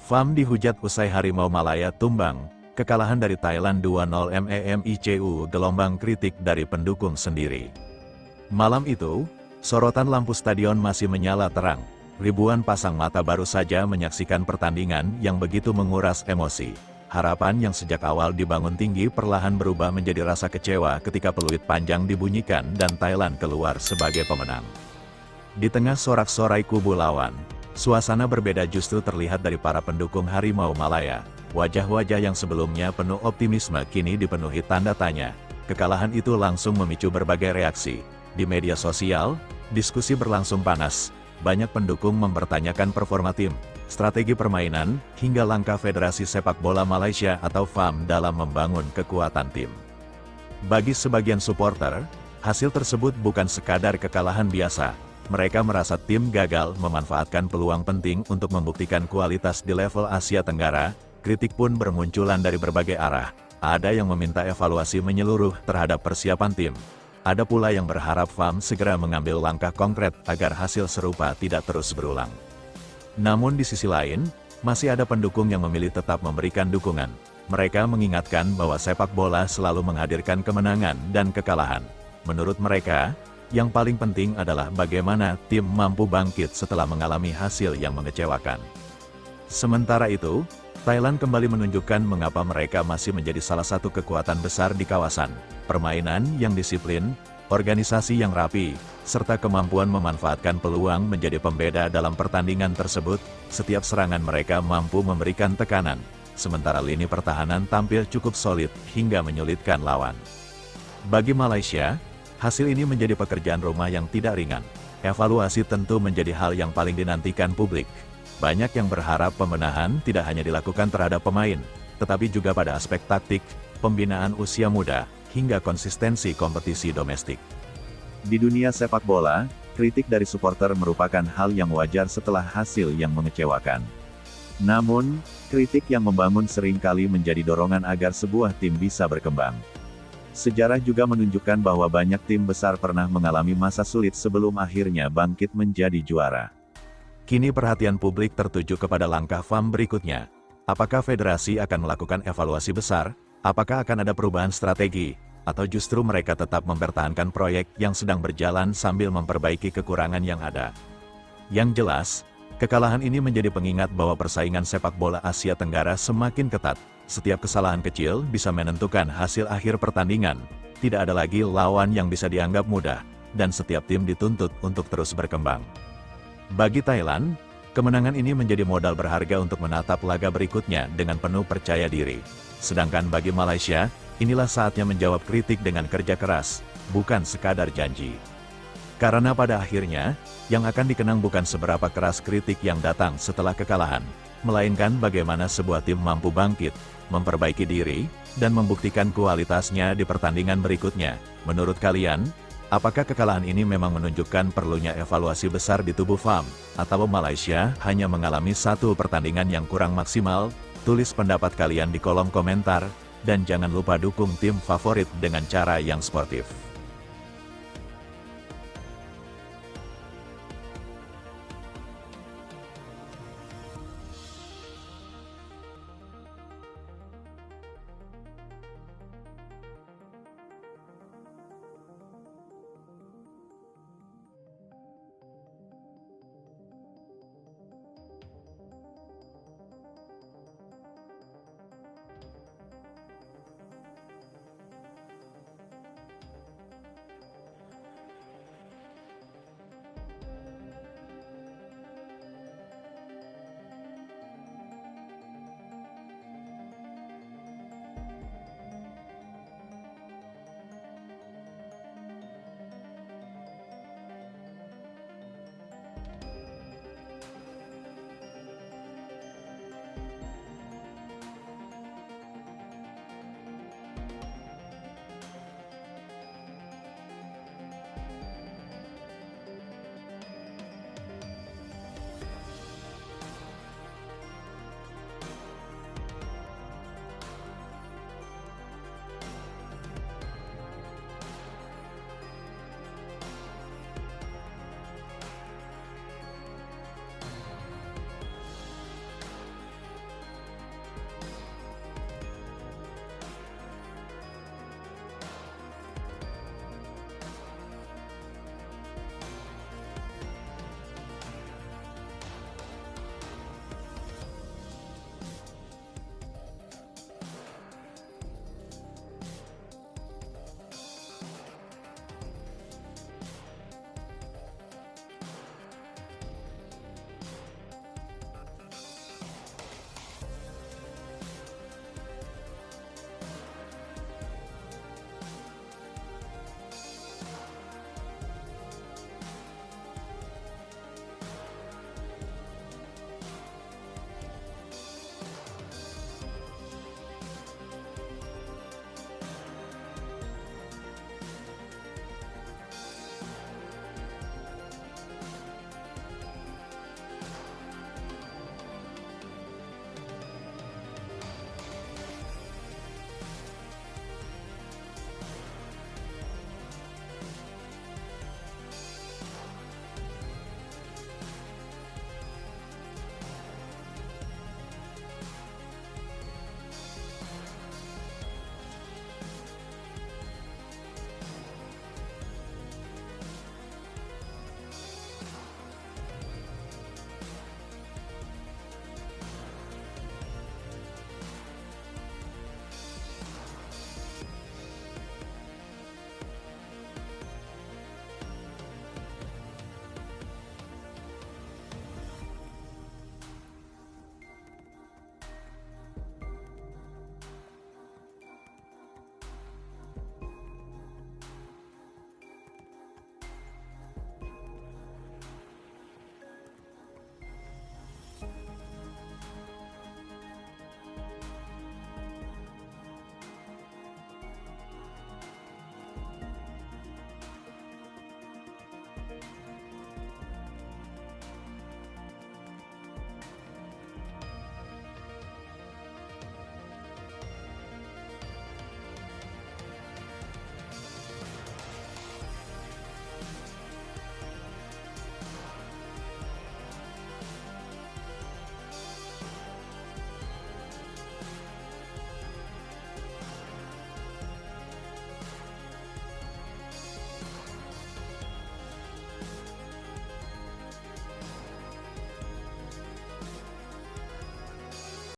FAM dihujat usai Harimau Malaya tumbang, kekalahan dari Thailand 2-0 MEMICU gelombang kritik dari pendukung sendiri. Malam itu, sorotan lampu stadion masih menyala terang. Ribuan pasang mata baru saja menyaksikan pertandingan yang begitu menguras emosi. Harapan yang sejak awal dibangun tinggi perlahan berubah menjadi rasa kecewa ketika peluit panjang dibunyikan dan Thailand keluar sebagai pemenang. Di tengah sorak-sorai kubu lawan, suasana berbeda justru terlihat dari para pendukung Harimau Malaya. Wajah-wajah yang sebelumnya penuh optimisme kini dipenuhi tanda tanya. Kekalahan itu langsung memicu berbagai reaksi. Di media sosial, diskusi berlangsung panas. Banyak pendukung mempertanyakan performa tim, strategi permainan, hingga langkah Federasi Sepak Bola Malaysia atau FAM dalam membangun kekuatan tim. Bagi sebagian supporter, hasil tersebut bukan sekadar kekalahan biasa. Mereka merasa tim gagal memanfaatkan peluang penting untuk membuktikan kualitas di level Asia Tenggara. Kritik pun bermunculan dari berbagai arah. Ada yang meminta evaluasi menyeluruh terhadap persiapan tim. Ada pula yang berharap FAM segera mengambil langkah konkret agar hasil serupa tidak terus berulang. Namun di sisi lain, masih ada pendukung yang memilih tetap memberikan dukungan. Mereka mengingatkan bahwa sepak bola selalu menghadirkan kemenangan dan kekalahan. Menurut mereka, yang paling penting adalah bagaimana tim mampu bangkit setelah mengalami hasil yang mengecewakan. Sementara itu, Thailand kembali menunjukkan mengapa mereka masih menjadi salah satu kekuatan besar di kawasan. Permainan yang disiplin, organisasi yang rapi, serta kemampuan memanfaatkan peluang menjadi pembeda dalam pertandingan tersebut. Setiap serangan mereka mampu memberikan tekanan, sementara lini pertahanan tampil cukup solid hingga menyulitkan lawan. Bagi Malaysia, hasil ini menjadi pekerjaan rumah yang tidak ringan. Evaluasi tentu menjadi hal yang paling dinantikan publik. Banyak yang berharap pembenahan tidak hanya dilakukan terhadap pemain, tetapi juga pada aspek taktik, pembinaan usia muda, hingga konsistensi kompetisi domestik. Di dunia sepak bola, kritik dari supporter merupakan hal yang wajar setelah hasil yang mengecewakan. Namun, kritik yang membangun seringkali menjadi dorongan agar sebuah tim bisa berkembang. Sejarah juga menunjukkan bahwa banyak tim besar pernah mengalami masa sulit sebelum akhirnya bangkit menjadi juara. Kini perhatian publik tertuju kepada langkah FAM berikutnya. Apakah federasi akan melakukan evaluasi besar? Apakah akan ada perubahan strategi? Atau justru mereka tetap mempertahankan proyek yang sedang berjalan sambil memperbaiki kekurangan yang ada? Yang jelas, kekalahan ini menjadi pengingat bahwa persaingan sepak bola Asia Tenggara semakin ketat. Setiap kesalahan kecil bisa menentukan hasil akhir pertandingan. Tidak ada lagi lawan yang bisa dianggap mudah, dan setiap tim dituntut untuk terus berkembang. Bagi Thailand, kemenangan ini menjadi modal berharga untuk menatap laga berikutnya dengan penuh percaya diri. Sedangkan bagi Malaysia, inilah saatnya menjawab kritik dengan kerja keras, bukan sekadar janji. Karena pada akhirnya, yang akan dikenang bukan seberapa keras kritik yang datang setelah kekalahan, melainkan bagaimana sebuah tim mampu bangkit, memperbaiki diri, dan membuktikan kualitasnya di pertandingan berikutnya. Menurut kalian, apakah kekalahan ini memang menunjukkan perlunya evaluasi besar di tubuh FAM, atau Malaysia hanya mengalami satu pertandingan yang kurang maksimal? Tulis pendapat kalian di kolom komentar, dan jangan lupa dukung tim favorit dengan cara yang sportif.